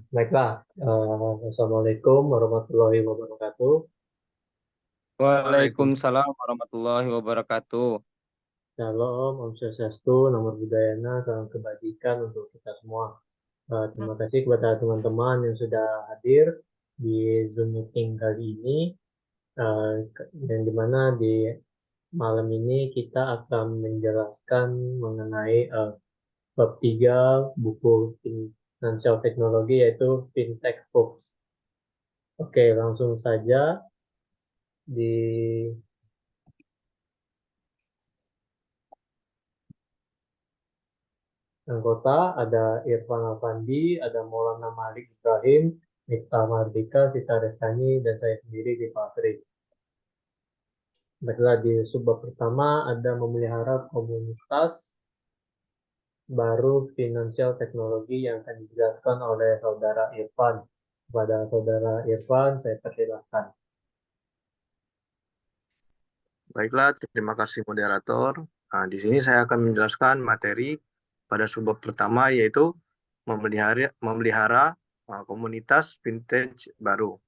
Baiklah, Assalamualaikum warahmatullahi wabarakatuh. Waalaikumsalam. Waalaikumsalam warahmatullahi wabarakatuh. Shalom, Om Swastiastu, Namo Buddhaya, salam kebajikan untuk kita semua. Terima kasih kepada teman-teman yang sudah hadir di Zoom meeting kali ini, yang dimana di malam ini kita akan menjelaskan mengenai bab 3 buku Financial Technology, yaitu Fintech Books. Oke, langsung saja di anggota ada Irfan Alfandi, ada Maulana Malik Ibrahim, Miftah Mardika, Sita Restani, dan saya sendiri di Pasri. Baiklah, di subbab pertama ada memelihara komunitas baru finansial teknologi yang akan dijelaskan oleh saudara Irfan. Kepada saudara Irfan, saya persilahkan. Baiklah, terima kasih moderator. Di sini saya akan menjelaskan materi pada subbab pertama, yaitu memelihara komunitas vintage baru.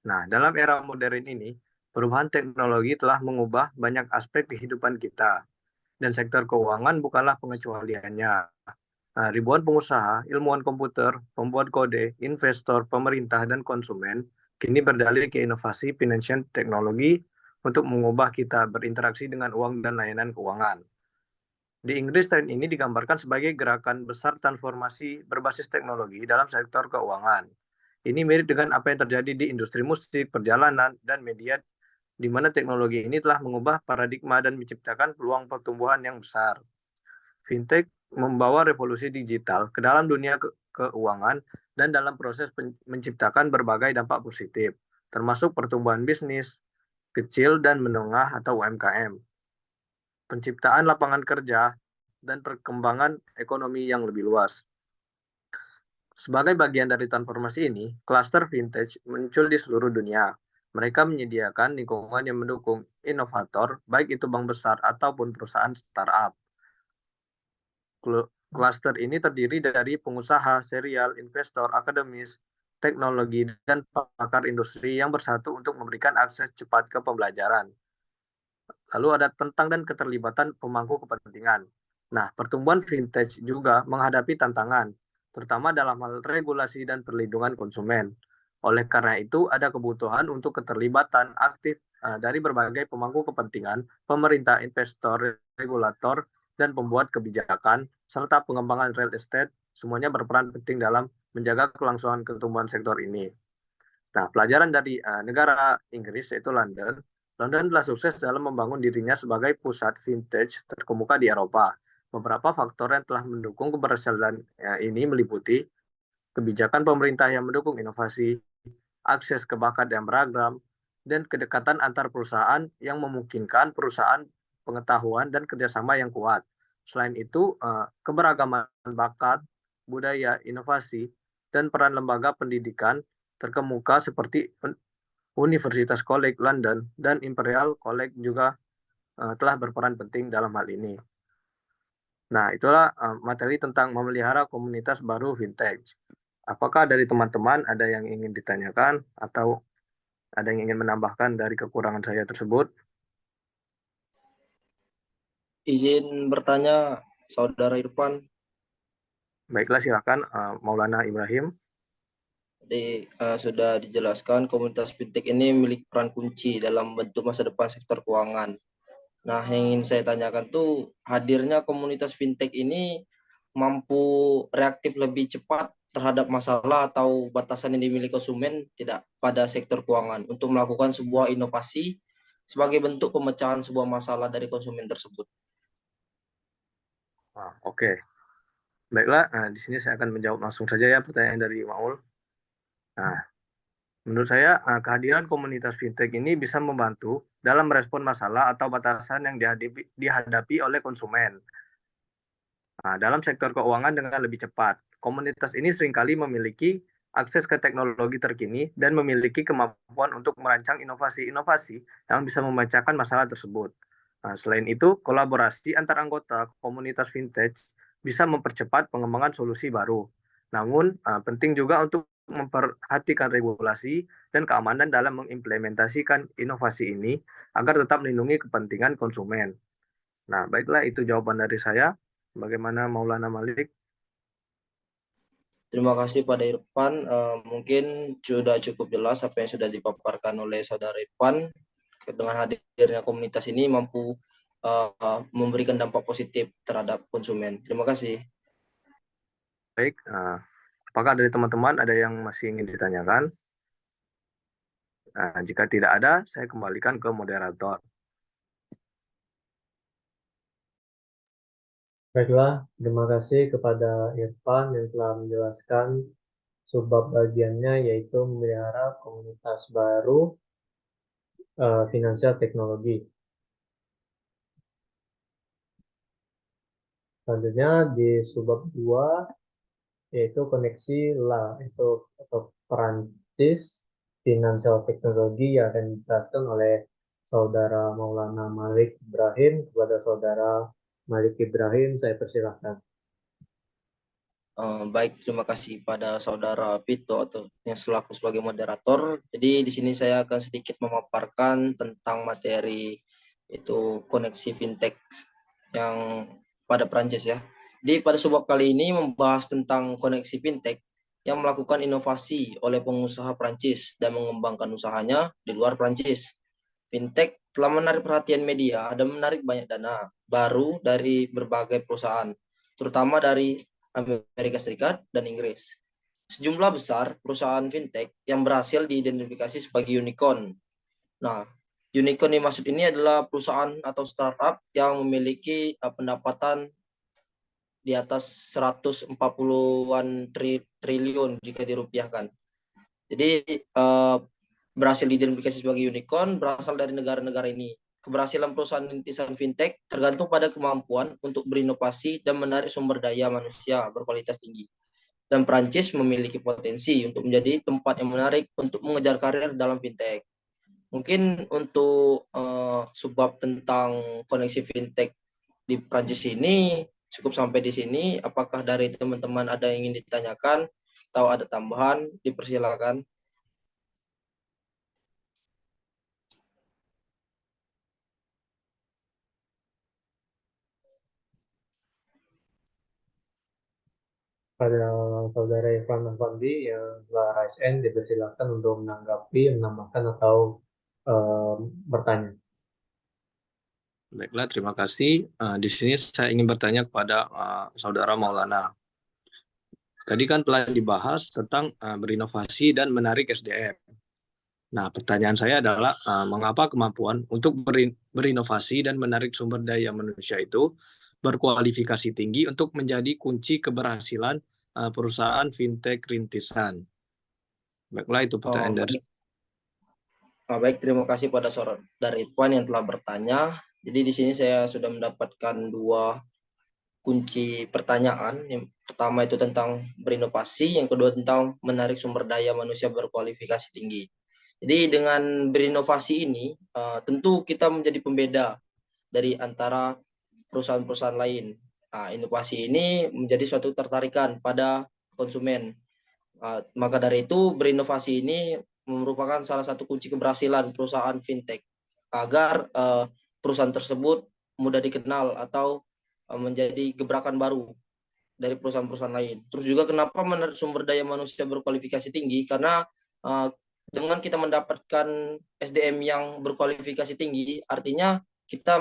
Nah, dalam era modern ini, perubahan teknologi telah mengubah banyak aspek kehidupan kita, dan sektor keuangan bukanlah pengecualiannya. Ribuan pengusaha, ilmuwan komputer, pembuat kode, investor, pemerintah, dan konsumen kini berdalih ke inovasi finansial teknologi untuk mengubah kita berinteraksi dengan uang dan layanan keuangan. Di Inggris, tren ini digambarkan sebagai gerakan besar transformasi berbasis teknologi dalam sektor keuangan. Ini mirip dengan apa yang terjadi di industri musik, perjalanan, dan media, di mana teknologi ini telah mengubah paradigma dan menciptakan peluang pertumbuhan yang besar. Fintech membawa revolusi digital ke dalam dunia keuangan dan dalam proses menciptakan berbagai dampak positif, termasuk pertumbuhan bisnis kecil dan menengah atau UMKM, penciptaan lapangan kerja, dan perkembangan ekonomi yang lebih luas. Sebagai bagian dari transformasi ini, klaster vintage muncul di seluruh dunia. Mereka menyediakan lingkungan yang mendukung inovator, baik itu bank besar ataupun perusahaan startup. Klaster ini terdiri dari pengusaha, serial, investor, akademis, teknologi, dan pakar industri yang bersatu untuk memberikan akses cepat ke pembelajaran. Lalu ada tentang dan keterlibatan pemangku kepentingan. Nah, pertumbuhan vintage juga menghadapi tantangan, terutama dalam hal regulasi dan perlindungan konsumen. Oleh karena itu, ada kebutuhan untuk keterlibatan aktif dari berbagai pemangku kepentingan, pemerintah, investor, regulator, dan pembuat kebijakan, serta pengembangan real estate, semuanya berperan penting dalam menjaga kelangsungan pertumbuhan sektor ini. Nah, pelajaran dari negara Inggris, yaitu London, London telah sukses dalam membangun dirinya sebagai pusat vintage terkemuka di Eropa. Beberapa faktor yang telah mendukung keberhasilan ini meliputi kebijakan pemerintah yang mendukung inovasi, akses ke bakat yang beragam, dan kedekatan antar perusahaan yang memungkinkan perusahaan pengetahuan dan kerjasama yang kuat. Selain itu, keberagaman bakat, budaya, inovasi, dan peran lembaga pendidikan terkemuka seperti Universitas College London dan Imperial College juga telah berperan penting dalam hal ini. Nah, itulah materi tentang memelihara komunitas baru vintage. Apakah dari teman-teman ada yang ingin ditanyakan atau ada yang ingin menambahkan dari kekurangan saya tersebut? Izin bertanya, Saudara Irfan. Baiklah, silakan Maulana Ibrahim. Jadi sudah dijelaskan komunitas fintech ini memiliki peran kunci dalam bentuk masa depan sektor keuangan. Nah, yang ingin saya tanyakan tuh hadirnya komunitas fintech ini mampu reaktif lebih cepat terhadap masalah atau batasan yang dimiliki konsumen tidak pada sektor keuangan untuk melakukan sebuah inovasi sebagai bentuk pemecahan sebuah masalah dari konsumen tersebut. Oke. Baiklah, di sini saya akan menjawab langsung saja ya pertanyaan dari Maul. Nah, menurut saya kehadiran komunitas fintech ini bisa membantu dalam merespon masalah atau batasan yang dihadapi oleh konsumen. Dalam sektor keuangan dengan lebih cepat. Komunitas ini seringkali memiliki akses ke teknologi terkini dan memiliki kemampuan untuk merancang inovasi-inovasi yang bisa memecahkan masalah tersebut. Selain itu, kolaborasi antar anggota komunitas vintage bisa mempercepat pengembangan solusi baru. Namun, penting juga untuk memperhatikan regulasi dan keamanan dalam mengimplementasikan inovasi ini agar tetap melindungi kepentingan konsumen. Nah, baiklah itu jawaban dari saya. Bagaimana Maulana Malik? Terima kasih pada Irfan. Mungkin sudah cukup jelas apa yang sudah dipaparkan oleh saudara Irfan. Dengan hadirnya komunitas ini mampu memberikan dampak positif terhadap konsumen. Terima kasih. Baik, apakah dari teman-teman ada yang masih ingin ditanyakan? Jika tidak ada, saya kembalikan ke moderator. Baiklah, terima kasih kepada Irfan yang telah menjelaskan subbab bagiannya, yaitu memelihara komunitas baru finansial teknologi. Selanjutnya di subbab 2, yaitu koneksi LA, itu atau Perancis Financial Teknologi yang akan dijelaskan oleh Saudara Maulana Malik Ibrahim. Kepada Saudara Malik Ibrahim, saya persilahkan. Baik, terima kasih pada saudara Vito atau yang selaku sebagai moderator. Jadi di sini saya akan sedikit memaparkan tentang materi itu koneksi fintech yang pada Prancis ya. Jadi pada subbab kali ini membahas tentang koneksi fintech yang melakukan inovasi oleh pengusaha Prancis dan mengembangkan usahanya di luar Prancis. Fintech telah menarik perhatian media dan menarik banyak dana baru dari berbagai perusahaan, terutama dari Amerika Serikat dan Inggris. Sejumlah besar perusahaan fintech yang berhasil diidentifikasi sebagai unicorn. Nah, unicorn yang maksud ini adalah perusahaan atau startup yang memiliki pendapatan di atas 140-an triliun jika dirupiahkan. Jadi berhasil diidentifikasi sebagai unicorn berasal dari negara-negara ini. Keberhasilan perusahaan rintisan fintech tergantung pada kemampuan untuk berinovasi dan menarik sumber daya manusia berkualitas tinggi. Dan Prancis memiliki potensi untuk menjadi tempat yang menarik untuk mengejar karir dalam fintech. Mungkin untuk subbab tentang koneksi fintech di Prancis ini cukup sampai di sini. Apakah dari teman-teman ada yang ingin ditanyakan atau ada tambahan? Dipersilakan. Pada Saudara Irfan Afandi yang telah raise hand, dipersilakan untuk menanggapi, menambahkan, atau bertanya. Baiklah, terima kasih. Di sini saya ingin bertanya kepada Saudara Maulana. Tadi kan telah dibahas tentang berinovasi dan menarik SDM. Nah, pertanyaan saya adalah mengapa kemampuan untuk berinovasi dan menarik sumber daya manusia itu berkualifikasi tinggi untuk menjadi kunci keberhasilan perusahaan fintech rintisan? Baiklah, itu pertanyaan dari Baik, terima kasih pada saudara Irfan yang telah bertanya. Jadi di sini saya sudah mendapatkan dua kunci pertanyaan. Yang pertama itu tentang berinovasi, yang kedua tentang menarik sumber daya manusia berkualifikasi tinggi. Jadi dengan berinovasi ini tentu kita menjadi pembeda dari antara perusahaan-perusahaan lain. Inovasi ini menjadi suatu tertarikan pada konsumen. Maka dari itu berinovasi ini merupakan salah satu kunci keberhasilan perusahaan fintech agar perusahaan tersebut mudah dikenal atau menjadi gebrakan baru dari perusahaan-perusahaan lain. Terus juga kenapa menarik sumber daya manusia berkualifikasi tinggi? Karena dengan kita mendapatkan SDM yang berkualifikasi tinggi, artinya kita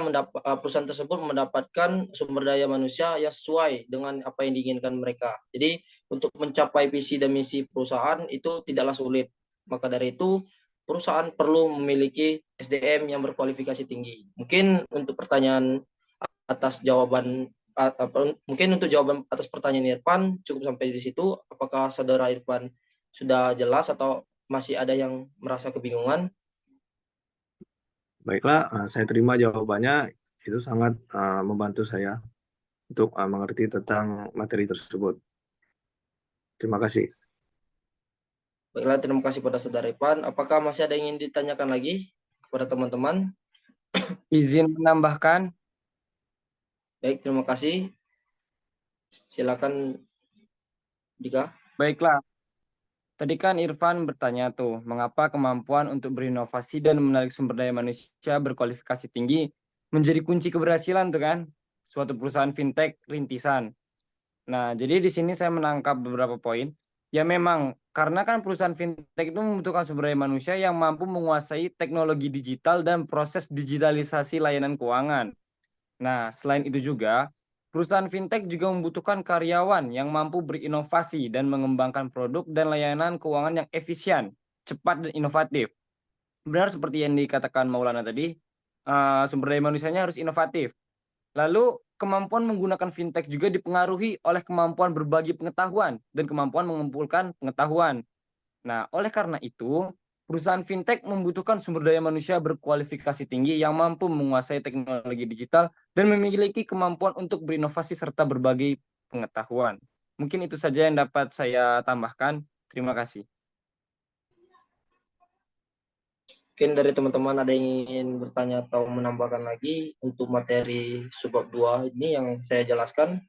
perusahaan tersebut mendapatkan sumber daya manusia yang sesuai dengan apa yang diinginkan mereka. Jadi untuk mencapai visi dan misi perusahaan itu tidaklah sulit. Maka dari itu perusahaan perlu memiliki SDM yang berkualifikasi tinggi. Mungkin untuk pertanyaan atas jawaban mungkin untuk jawaban atas pertanyaan Irfan cukup sampai di situ. Apakah saudara Irfan sudah jelas atau masih ada yang merasa kebingungan? Baiklah, saya terima jawabannya. Itu sangat membantu saya untuk mengerti tentang materi tersebut. Terima kasih. Baiklah, terima kasih pada saudara Irfan. Apakah masih ada yang ingin ditanyakan lagi kepada teman-teman? Izin menambahkan, Baik, terima kasih. Silakan Dika? Baiklah, tadi kan Irfan bertanya tuh, mengapa kemampuan untuk berinovasi dan menarik sumber daya manusia berkualifikasi tinggi menjadi kunci keberhasilan tuh kan, suatu perusahaan fintech rintisan. Nah, jadi di sini saya menangkap beberapa poin. Ya memang, karena kan perusahaan fintech itu membutuhkan sumber daya manusia yang mampu menguasai teknologi digital dan proses digitalisasi layanan keuangan. Nah, selain itu juga, perusahaan fintech juga membutuhkan karyawan yang mampu berinovasi dan mengembangkan produk dan layanan keuangan yang efisien, cepat, dan inovatif. Benar seperti yang dikatakan Maulana tadi, sumber daya manusianya harus inovatif. Lalu, kemampuan menggunakan fintech juga dipengaruhi oleh kemampuan berbagi pengetahuan dan kemampuan mengumpulkan pengetahuan. Nah, oleh karena itu, perusahaan fintech membutuhkan sumber daya manusia berkualifikasi tinggi yang mampu menguasai teknologi digital dan memiliki kemampuan untuk berinovasi serta berbagi pengetahuan. Mungkin itu saja yang dapat saya tambahkan. Terima kasih. Mungkin dari teman-teman ada yang ingin bertanya atau menambahkan lagi untuk materi subbab 2 ini yang saya jelaskan.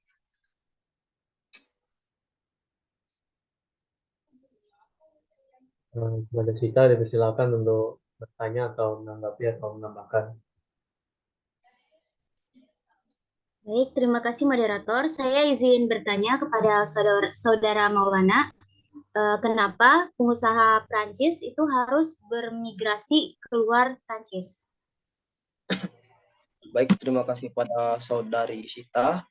Kepada Sita dipersilakan untuk bertanya atau menanggapi atau menambahkan. Baik, terima kasih moderator. Saya izin bertanya kepada saudara Maulana, kenapa pengusaha Prancis itu harus bermigrasi keluar Prancis? Baik, terima kasih pada saudari Sita.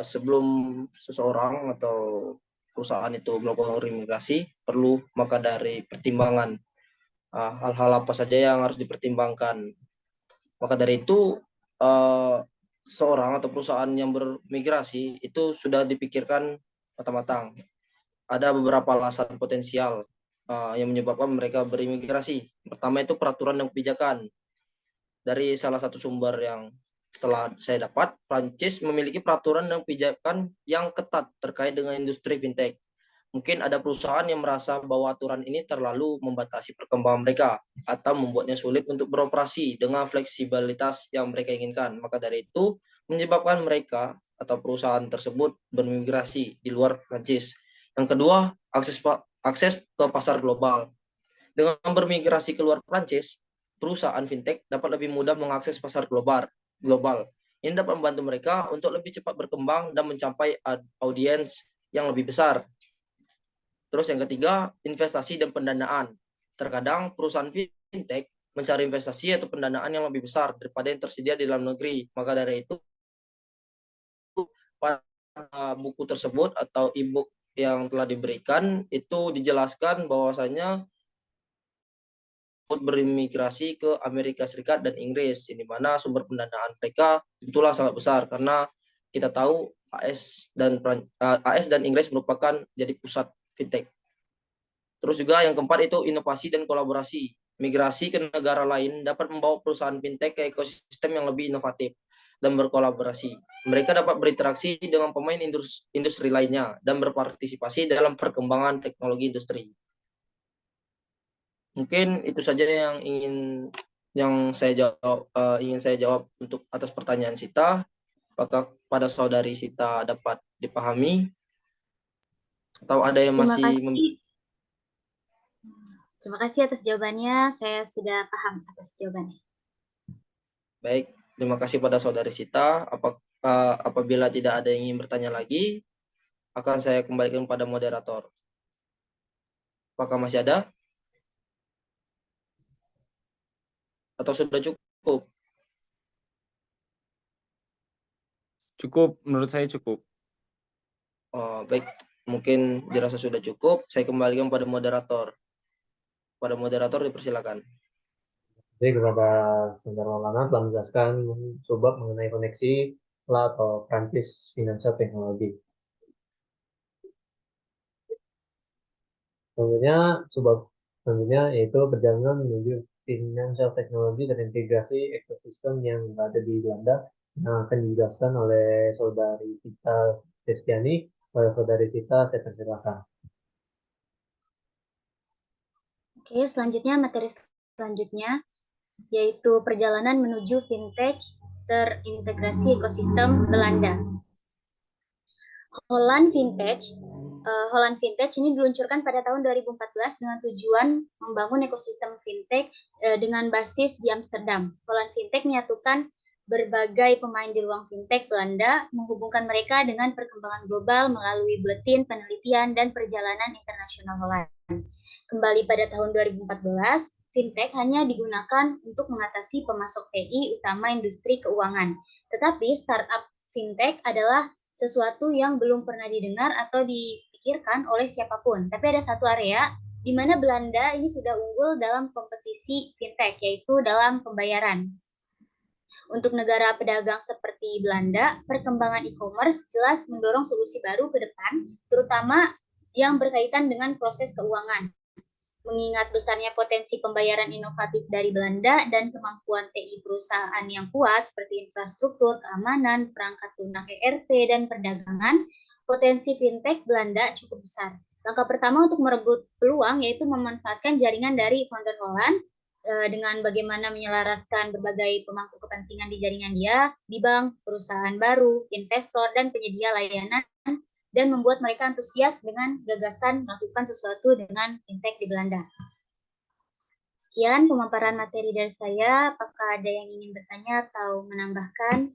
Sebelum seseorang atau perusahaan itu melakukan remigrasi, perlu maka dari pertimbangan hal-hal apa saja yang harus dipertimbangkan. Maka dari itu, seorang atau perusahaan yang bermigrasi itu sudah dipikirkan matang-matang. Ada beberapa alasan potensial yang menyebabkan mereka berimigrasi. Pertama itu peraturan dan kebijakan. Dari salah satu sumber yang setelah saya dapat, Prancis memiliki peraturan dan kebijakan yang ketat terkait dengan industri fintech. Mungkin ada perusahaan yang merasa bahwa aturan ini terlalu membatasi perkembangan mereka atau membuatnya sulit untuk beroperasi dengan fleksibilitas yang mereka inginkan. Maka dari itu menyebabkan mereka atau perusahaan tersebut bermigrasi di luar Prancis. Yang kedua, akses ke pasar global. Dengan bermigrasi keluar Prancis, perusahaan fintech dapat lebih mudah mengakses pasar global. Ini dapat membantu mereka untuk lebih cepat berkembang dan mencapai audiens yang lebih besar. Terus yang ketiga, investasi dan pendanaan. Terkadang perusahaan fintech mencari investasi atau pendanaan yang lebih besar daripada yang tersedia di dalam negeri. Maka dari itu, pada buku tersebut atau e-book yang telah diberikan, itu dijelaskan bahwasanya berimigrasi ke Amerika Serikat dan Inggris, di mana sumber pendanaan mereka itulah sangat besar karena kita tahu AS dan Inggris merupakan jadi pusat fintech. Terus juga yang keempat itu inovasi dan kolaborasi. Migrasi ke negara lain dapat membawa perusahaan fintech ke ekosistem yang lebih inovatif dan berkolaborasi. Mereka dapat berinteraksi dengan pemain industri lainnya dan berpartisipasi dalam perkembangan teknologi industri. Mungkin itu saja yang ingin saya jawab untuk atas pertanyaan Sita. Apakah pada saudari Sita dapat dipahami atau ada yang Terima masih kasih. Terima kasih atas jawabannya. Saya sudah paham atas jawabannya. Baik, terima kasih pada saudari Sita. Apabila tidak ada yang ingin bertanya lagi, akan saya kembalikan pada moderator. Apakah masih ada? Atau sudah cukup? Cukup, menurut saya cukup. Baik, mungkin dirasa sudah cukup. Saya kembalikan pada moderator. Pada moderator dipersilakan. Jadi kepada Saudara Maulana telah menjelaskan subbab mengenai koneksi atau Prancis Financial Technology. Selanjutnya yaitu perjalanan menuju financial technology dan integrasi ekosistem yang berada di Belanda yang akan dijelaskan oleh saudari Tita Destiani. Oleh saudari Tita, saya persilakan. Oke, selanjutnya materi selanjutnya yaitu perjalanan menuju fintech terintegrasi ekosistem Belanda. Holland Vintage. Holland Vintage ini diluncurkan pada tahun 2014 dengan tujuan membangun ekosistem fintech dengan basis di Amsterdam. Holland Vintage menyatukan berbagai pemain di ruang fintech Belanda, menghubungkan mereka dengan perkembangan global melalui buletin, penelitian, dan perjalanan internasional Holland. Kembali pada tahun 2014, fintech hanya digunakan untuk mengatasi pemasok TI utama industri keuangan. Tetapi startup fintech adalah sesuatu yang belum pernah didengar atau dipikirkan oleh siapapun. Tapi ada satu area di mana Belanda ini sudah unggul dalam kompetisi fintech, yaitu dalam pembayaran. Untuk negara pedagang seperti Belanda, perkembangan e-commerce jelas mendorong solusi baru ke depan, terutama yang berkaitan dengan proses keuangan. Mengingat besarnya potensi pembayaran inovatif dari Belanda dan kemampuan TI perusahaan yang kuat seperti infrastruktur, keamanan, perangkat lunak ERP, dan perdagangan, potensi fintech Belanda cukup besar. Langkah pertama untuk merebut peluang yaitu memanfaatkan jaringan dari founder Holland dengan bagaimana menyelaraskan berbagai pemangku kepentingan di jaringan dia, di bank, perusahaan baru, investor, dan penyedia layanan, dan membuat mereka antusias dengan gagasan melakukan sesuatu dengan fintech di Belanda. Sekian pemaparan materi dari saya. Apakah ada yang ingin bertanya atau menambahkan?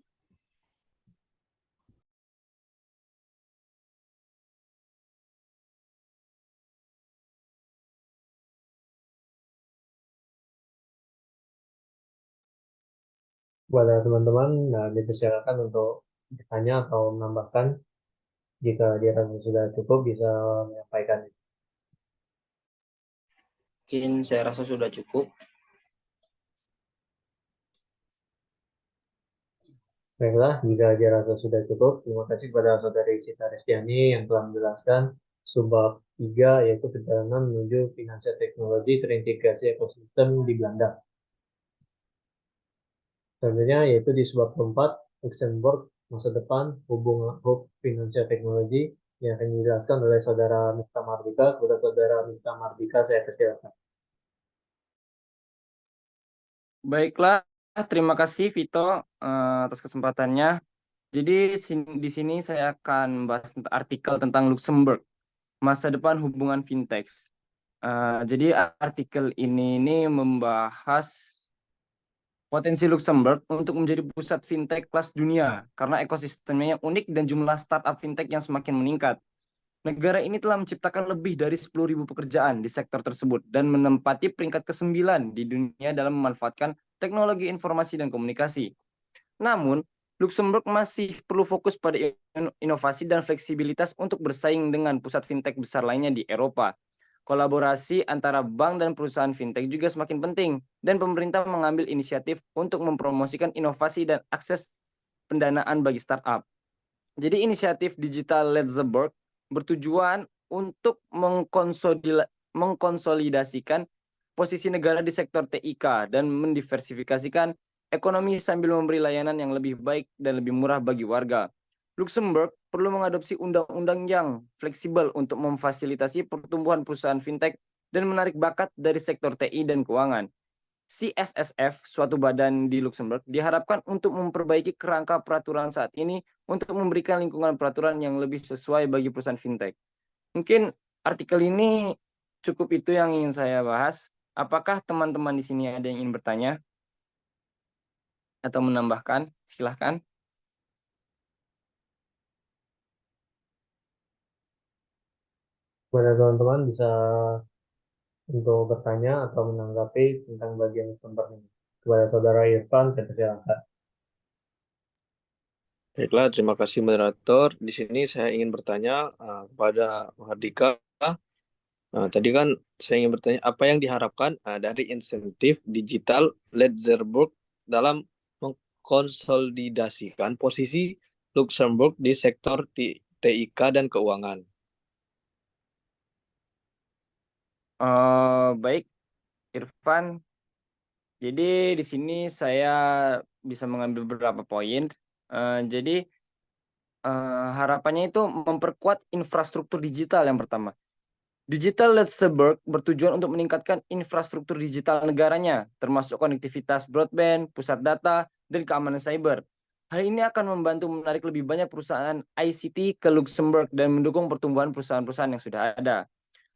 Kepada teman-teman, dipersilakan untuk bertanya atau menambahkan. Jika dirasa sudah cukup, bisa menyampaikan. Mungkin saya rasa sudah cukup. Baiklah, jika dirasa sudah cukup, terima kasih kepada Saudari Sita Restiani yang telah menjelaskan subbab 3, yaitu perjalanan menuju finansial teknologi terintegrasi ekosistem di Belanda. Selanjutnya yaitu di subbab 4, Luxembourg, masa depan, hubungan finansial teknologi, yang akan dijelaskan oleh Saudara Miftah Mardika. Kepada Saudara Miftah Mardika, saya persilakan. Baiklah, terima kasih Vito atas kesempatannya. Jadi di sini saya akan membahas artikel tentang Luxembourg, masa depan hubungan fintech. Jadi artikel ini membahas potensi Luxembourg untuk menjadi pusat fintech kelas dunia karena ekosistemnya yang unik dan jumlah startup fintech yang semakin meningkat. Negara ini telah menciptakan lebih dari 10.000 pekerjaan di sektor tersebut dan menempati peringkat ke-9 di dunia dalam memanfaatkan teknologi informasi dan komunikasi. Namun, Luxembourg masih perlu fokus pada inovasi dan fleksibilitas untuk bersaing dengan pusat fintech besar lainnya di Eropa. Kolaborasi antara bank dan perusahaan fintech juga semakin penting, dan pemerintah mengambil inisiatif untuk mempromosikan inovasi dan akses pendanaan bagi startup. Jadi inisiatif Digital Luxembourg bertujuan untuk mengkonsolidasikan posisi negara di sektor TIK dan mendiversifikasikan ekonomi sambil memberi layanan yang lebih baik dan lebih murah bagi warga. Luxembourg perlu mengadopsi undang-undang yang fleksibel untuk memfasilitasi pertumbuhan perusahaan fintech dan menarik bakat dari sektor TI dan keuangan. CSSF, suatu badan di Luxembourg, diharapkan untuk memperbaiki kerangka peraturan saat ini untuk memberikan lingkungan peraturan yang lebih sesuai bagi perusahaan fintech. Mungkin artikel ini cukup itu yang ingin saya bahas. Apakah teman-teman di sini ada yang ingin bertanya atau menambahkan? Silahkan. Kepada teman-teman bisa untuk bertanya atau menanggapi tentang bagian Luxembourg ini. Kepada Saudara Irfan, saya persilakan. Baiklah, terima kasih moderator. Di sini saya ingin bertanya kepada Mahardika. Tadi kan saya ingin bertanya apa yang diharapkan dari insentif digital Luxembourg dalam mengkonsolidasikan posisi Luxembourg di sektor TIK dan keuangan. Baik, Irfan. Jadi di sini saya bisa mengambil beberapa poin. Jadi harapannya itu memperkuat infrastruktur digital yang pertama. Digital Luxembourg bertujuan untuk meningkatkan infrastruktur digital negaranya, termasuk konektivitas broadband, pusat data, dan keamanan cyber. Hal ini akan membantu menarik lebih banyak perusahaan ICT ke Luxembourg dan mendukung pertumbuhan perusahaan-perusahaan yang sudah ada.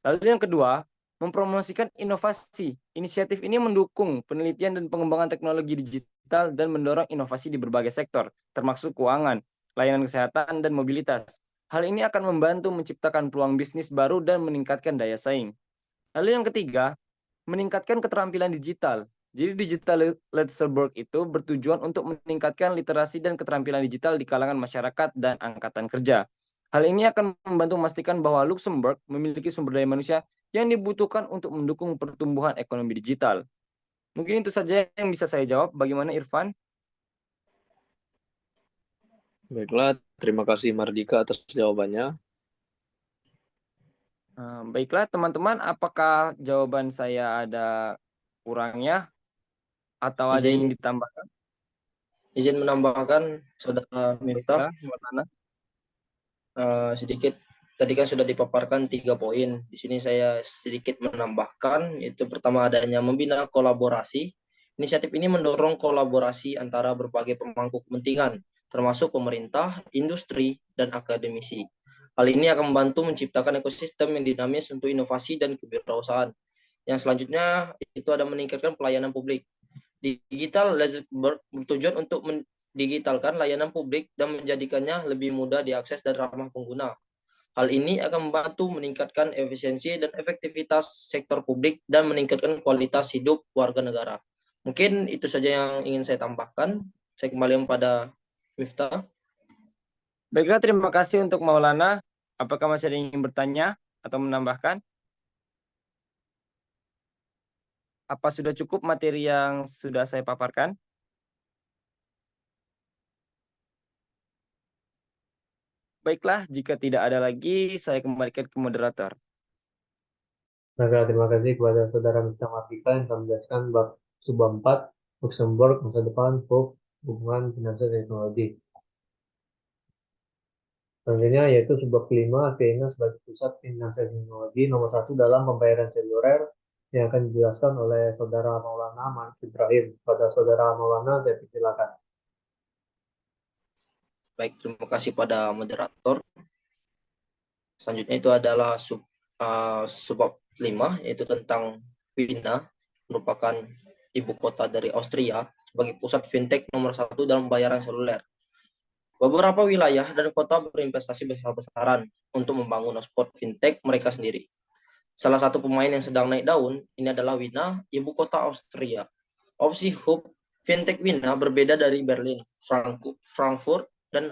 Lalu yang kedua, mempromosikan inovasi. Inisiatif ini mendukung penelitian dan pengembangan teknologi digital dan mendorong inovasi di berbagai sektor, termasuk keuangan, layanan kesehatan, dan mobilitas. Hal ini akan membantu menciptakan peluang bisnis baru dan meningkatkan daya saing. Lalu yang ketiga, meningkatkan keterampilan digital. Jadi Digital Luxembourg itu bertujuan untuk meningkatkan literasi dan keterampilan digital di kalangan masyarakat dan angkatan kerja. Hal ini akan membantu memastikan bahwa Luxembourg memiliki sumber daya manusia yang dibutuhkan untuk mendukung pertumbuhan ekonomi digital. Mungkin itu saja yang bisa saya jawab. Bagaimana Irfan? Baiklah, terima kasih Mardika atas jawabannya. Baiklah teman-teman, apakah jawaban saya ada kurangnya atau ada yang ingin ditambahkan? Izin menambahkan, Saudara Miftah. Baiklah, Sedikit tadi kan sudah dipaparkan 3 poin. Di sini saya sedikit menambahkan, yaitu pertama adanya membina kolaborasi. Inisiatif ini mendorong kolaborasi antara berbagai pemangku kepentingan, termasuk pemerintah, industri, dan akademisi. Hal ini akan membantu menciptakan ekosistem yang dinamis untuk inovasi dan kewirausahaan. Yang selanjutnya itu ada meningkatkan pelayanan publik. Digital Luxembourg bertujuan untuk digitalkan layanan publik dan menjadikannya lebih mudah diakses dan ramah pengguna. Hal ini akan membantu meningkatkan efisiensi dan efektivitas sektor publik dan meningkatkan kualitas hidup warga negara. Mungkin itu saja yang ingin saya tambahkan. Saya kembali kepada Miftah. Baiklah, terima kasih untuk Maulana. Apakah masih ada yang ingin bertanya atau menambahkan? Apa sudah cukup materi yang sudah saya paparkan? Baiklah, jika tidak ada lagi, saya kembalikan ke moderator. Maka terima kasih kepada Saudara Mr. Mardika yang telah menjelaskan bab subbab 4 Luxembourg masa depan hubungan finansial dan teknologi. Selanjutnya yaitu subbab kelima Vienna sebagai pusat finansial teknologi nomor 1 dalam pembayaran seluler yang akan dijelaskan oleh Saudara Maulana Malik Ibrahim. Pada Saudara Maulana, saya persilakan. Baik, terima kasih pada moderator. Selanjutnya itu adalah subbab 5, yaitu tentang Wina, merupakan ibu kota dari Austria sebagai pusat fintech nomor 1 dalam pembayaran seluler. Beberapa wilayah dan kota berinvestasi besar-besaran untuk membangun hotspot fintech mereka sendiri. Salah satu pemain yang sedang naik daun ini adalah Wina, ibu kota Austria. Opsi hub fintech Wina berbeda dari Berlin, Frankfurt, dan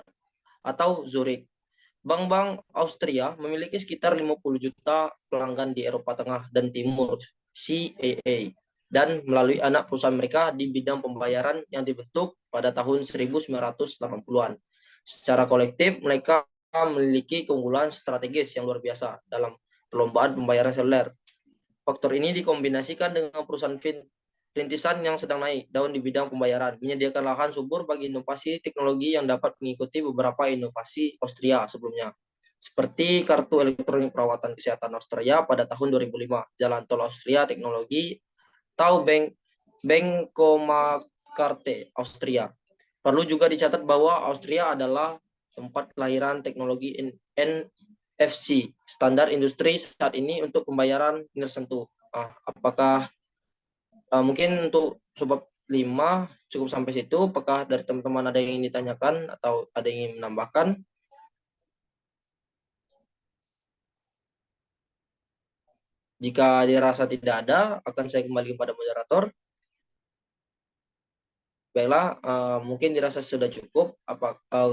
atau Zurich. Bank-bank Austria memiliki sekitar 50 juta pelanggan di Eropa Tengah dan Timur, CAA, dan melalui anak perusahaan mereka di bidang pembayaran yang dibentuk pada tahun 1980-an. Secara kolektif, mereka memiliki keunggulan strategis yang luar biasa dalam perlombaan pembayaran seluler. Faktor ini dikombinasikan dengan perusahaan rintisan yang sedang naik daun di bidang pembayaran, menyediakan lahan subur bagi inovasi teknologi yang dapat mengikuti beberapa inovasi Austria sebelumnya, seperti kartu elektronik perawatan kesehatan Austria pada tahun 2005, jalan tol Austria teknologi, atau Bankomatkarte Austria. Perlu juga dicatat bahwa Austria adalah tempat kelahiran teknologi NFC, standar industri saat ini untuk pembayaran tersentuh. Apakah mungkin untuk subbab 5 cukup sampai situ? Apakah dari teman-teman ada yang ingin ditanyakan atau ada yang ingin menambahkan? Jika dirasa tidak ada, akan saya kembali kepada moderator. Baiklah, mungkin dirasa sudah cukup.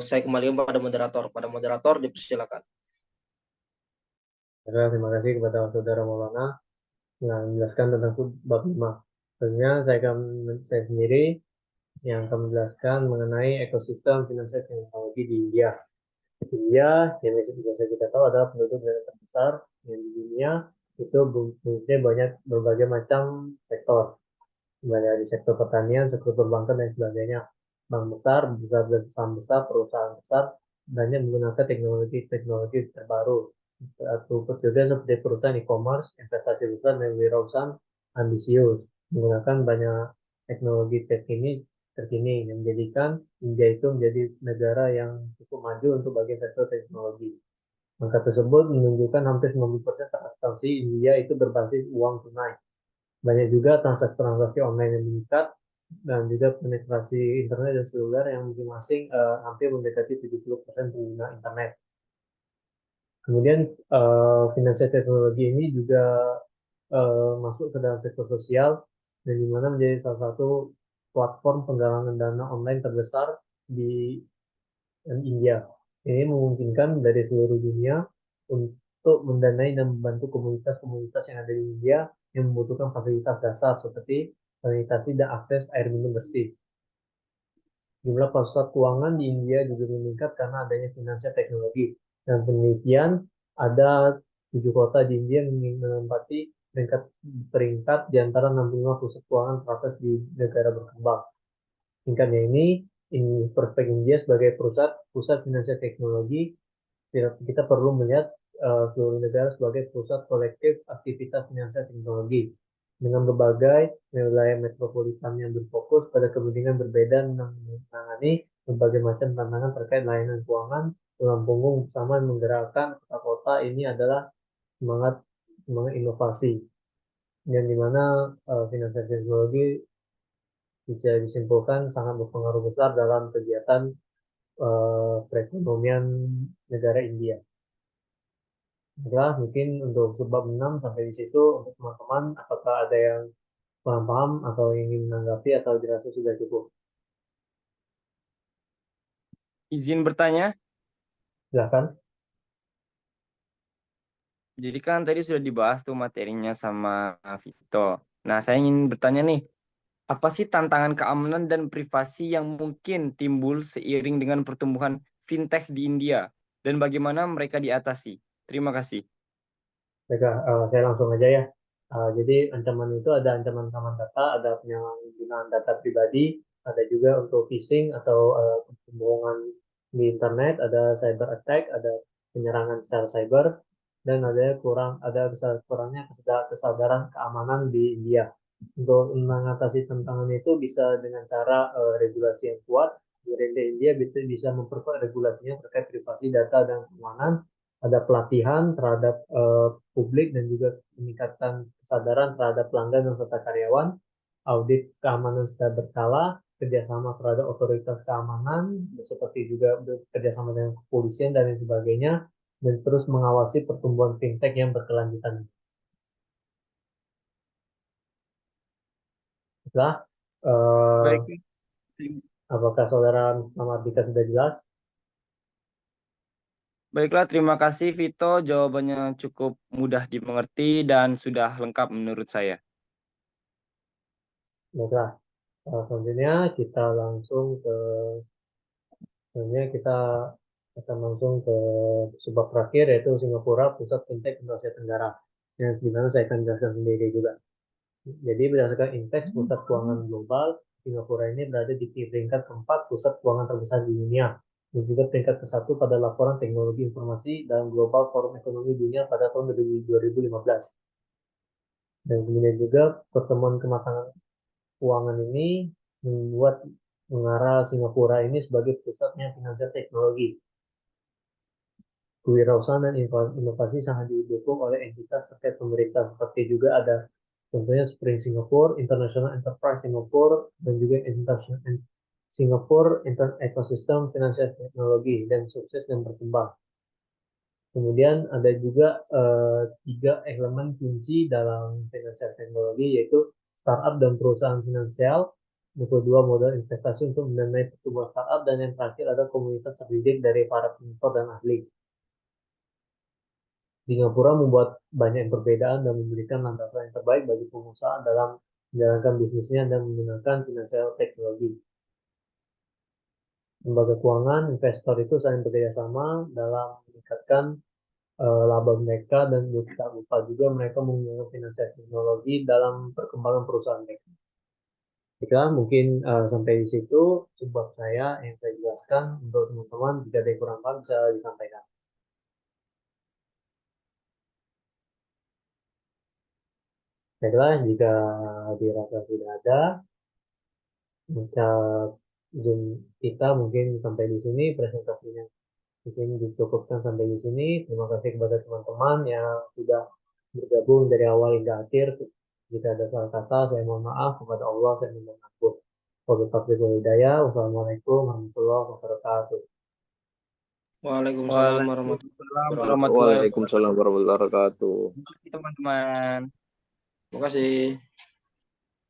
Saya kembali kepada moderator. Pada moderator dipersilakan. Terima kasih kepada Saudara Maulana yang menjelaskan tentang bab 5. Selanjutnya saya sendiri yang akan menjelaskan mengenai ekosistem finansial teknologi di India. India, yang biasa kita tahu adalah penduduk negara terbesar yang di dunia, itu mempunyai banyak berbagai macam sektor. Mulai dari sektor pertanian, sektor perbankan, dan sebagainya. Bank besar, saham besar, perusahaan besar, banyak menggunakan teknologi terbaru. Juga seperti perusahaan e-commerce, investasi besar, dan wirausahaan ambisius. Menggunakan banyak teknologi terkini terkini yang menjadikan India itu menjadi negara yang cukup maju untuk bagian sektor teknologi. Angka tersebut menunjukkan hampir 90% transaksi India itu berbasis uang tunai. Banyak juga transaksi online yang meningkat dan juga penetrasi internet dan seluler yang masing-masing hampir mendekati 70% pengguna internet. Kemudian finansial teknologi ini juga masuk ke dalam sektor sosial dan di mana menjadi salah satu platform penggalangan dana online terbesar di India. Ini memungkinkan dari seluruh dunia untuk mendanai dan membantu komunitas-komunitas yang ada di India yang membutuhkan fasilitas dasar seperti sanitasi dan akses air minum bersih. Jumlah pusat keuangan di India juga meningkat karena adanya finansial teknologi. Dan penelitian, ada 7 kota di India yang menempati peringkat di antara 65 pusat keuangan teratas di negara berkembang. Singkatnya ini Perfect India sebagai pusat finansial teknologi, kita perlu melihat seluruh negara sebagai pusat kolektif aktivitas finansial teknologi dengan berbagai wilayah metropolitan yang berfokus pada kepentingan berbeda menangani berbagai macam tantangan terkait layanan keuangan. Tulang punggung bersama menggerakkan kota-kota ini adalah semangat inovasi, yang dimana finansial teknologi bisa disimpulkan sangat berpengaruh besar dalam kegiatan perekonomian negara India. Baiklah, mungkin untuk bab 6 sampai di situ untuk teman-teman, apakah ada yang kurang paham atau ingin menanggapi atau dirasa sudah cukup? Izin bertanya. Silakan. Jadi kan tadi sudah dibahas tuh materinya sama Vito. Nah, saya ingin bertanya nih, apa sih tantangan keamanan dan privasi yang mungkin timbul seiring dengan pertumbuhan fintech di India dan bagaimana mereka diatasi? Terima kasih. Baiklah, saya langsung aja ya. Jadi ancaman itu ada ancaman keamanan data, ada penyalahgunaan data pribadi, ada juga untuk phishing atau pembohongan di internet, ada cyber attack, ada penyerangan secara cyber, dan ada kurangnya kesadaran keamanan di India. Untuk mengatasi tantangan itu bisa dengan cara regulasi yang kuat. Pemerintah India bisa memperkuat regulasinya terkait privasi data dan keamanan. Ada pelatihan terhadap publik dan juga peningkatan kesadaran terhadap pelanggan dan serta karyawan, audit keamanan secara berkala, kerjasama terhadap otoritas keamanan, seperti juga kerjasama dengan kepolisian dan lain sebagainya, dan terus mengawasi pertumbuhan fintech yang berkelanjutan. Setelah, Baik. apakah saudara Mardika sudah jelas? Baiklah, terima kasih Vito. Jawabannya cukup mudah dimengerti dan sudah lengkap menurut saya. Baiklah, selanjutnya kita langsung ke sebab terakhir, yaitu Singapura, Pusat Fintech Asia Tenggara, yang dimana saya akan jelaskan sendiri juga. Jadi berdasarkan indeks pusat keuangan global, Singapura ini berada di peringkat keempat pusat keuangan terbesar di dunia, dan juga peringkat ke-1 pada laporan teknologi informasi dalam Global Forum Ekonomi Dunia pada tahun 2015. Dan kemudian juga pertemuan kematangan keuangan ini membuat mengarah Singapura ini sebagai pusatnya finansial teknologi. Kewirausahaan dan inovasi sangat didukung oleh entitas terkait pemerintah, seperti juga ada contohnya Spring Singapore, International Enterprise Singapore, dan juga Singapore Ecosystem Financial Technology, dan sukses dan berkembang. Kemudian ada juga 3 elemen kunci dalam financial teknologi, yaitu startup dan perusahaan finansial, yang kedua modal investasi untuk mendanai pertumbuhan startup, dan yang terakhir ada komunitas terdidik dari para investor dan ahli. Singapura membuat banyak perbedaan dan memberikan landasan yang terbaik bagi pengusaha dalam menjalankan bisnisnya dan menggunakan finansial teknologi. Lembaga keuangan, investor itu saling bekerja sama dalam meningkatkan laba mereka, dan tak lupa juga mereka menggunakan finansial teknologi dalam perkembangan perusahaan mereka. Jika mungkin sampai di situ sebab saya yang saya jelaskan. Untuk teman-teman, jika ada yang kurang paham bisa disampaikan. Baiklah, jika dirasa tidak ada, Ucap Zoom kita mungkin sampai di sini presentasinya. Mungkin dicukupkan sampai di sini. Terima kasih kepada teman-teman yang sudah bergabung dari awal hingga akhir. Jika ada salah kata, saya mohon maaf. Kepada Allah, saya mohon ampun. Wassalamualaikum warahmatullahi wabarakatuh. Waalaikumsalam warahmatullahi Waalaikumsalam wabarakatuh. warahmatullahi Waalaikumsalam warahmatullahi wabarakatuh. wabarakatuh, teman-teman. Terima kasih.